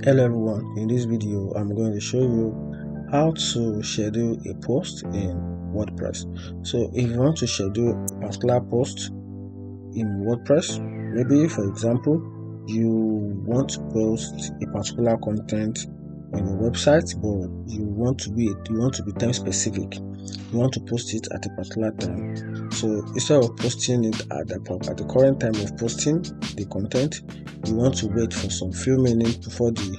Hello everyone, in this video I'm going to show you how to schedule a post in WordPress. So if you want to schedule a particular post in WordPress, maybe for example you want to post a particular content on your website, but you want to be time specific. You want to post it at a particular time. So instead of posting it at the current time of posting the content, you want to wait for some few minutes before the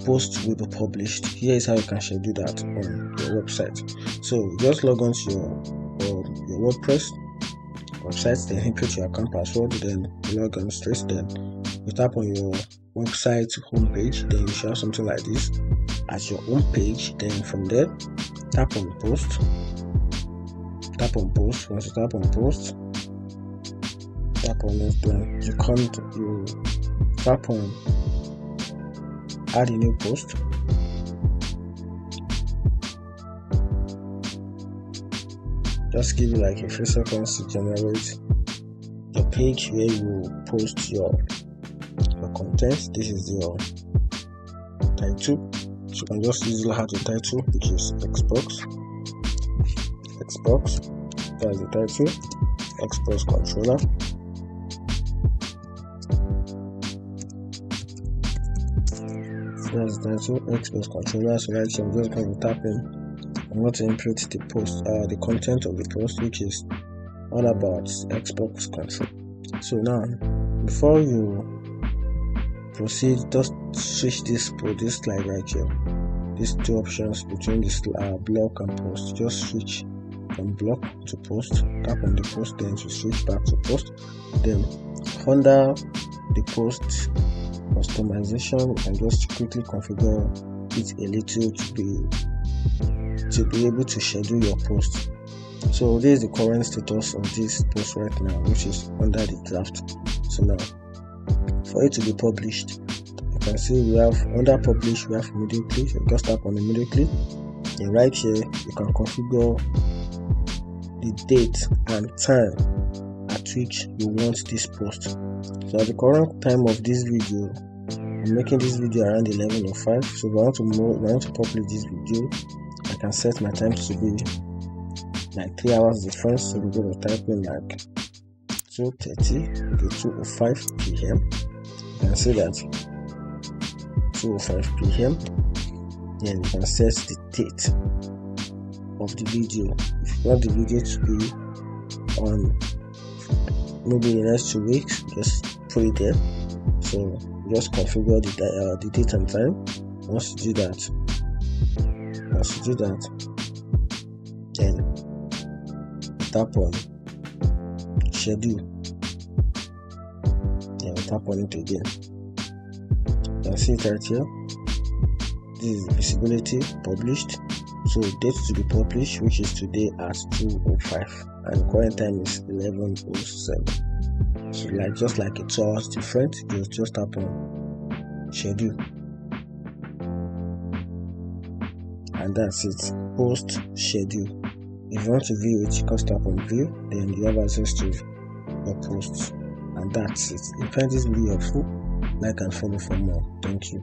post will be published. Here is how you can schedule that on your website. So just log on to your WordPress website, then input your account password, then log on straight, then you tap on your website homepage, then you should have something like this as your home page. Then from there, tap on post. Once you tap on post, tap on it, then you tap on add a new post. Just give you like a few seconds to generate your page where you post your content. This is your title. So you can just easily add the title, which is Xbox. That's the title. Xbox controller. That's the title, Xbox controller. So right here I'm just going to tap in. I'm going to input the content of the post, which is all about Xbox control. So now, before you proceed, just switch this slide right here. These two options between this block and post. Just switch from block to post. Tap on the post, then to switch back to post. Then under the post customization, you can just quickly configure it a little to be able to schedule your post. So this is the current status of this post right now, which is under the draft. So now for it to be published, you can see we have under publish, we have immediately. So just tap on immediately, and right here you can configure the date and time at which you want this post. So at the current time of this video, I'm making this video around 11:05. So if I want to publish this video, I can set my time to be like 3 hours difference. So we're going to type in like 2:30 to 2:05 p.m. You can see that 2:05 p.m. Then you can set the date of the video. If you want the video to be on maybe the next 2 weeks, just put it there. So just configure the date and time. Once you do that, then tap on schedule. Then tap on it again. You can see it right here. This is visibility published. So date to be published, which is today at 2:05, and current time is 11:07. So just like a 2 hours different, you just tap on schedule, and that's it. Post schedule. If you want to view it, you can tap on view, then you have access to your posts, and that's it. If you find this video helpful, like and follow for more. Thank you.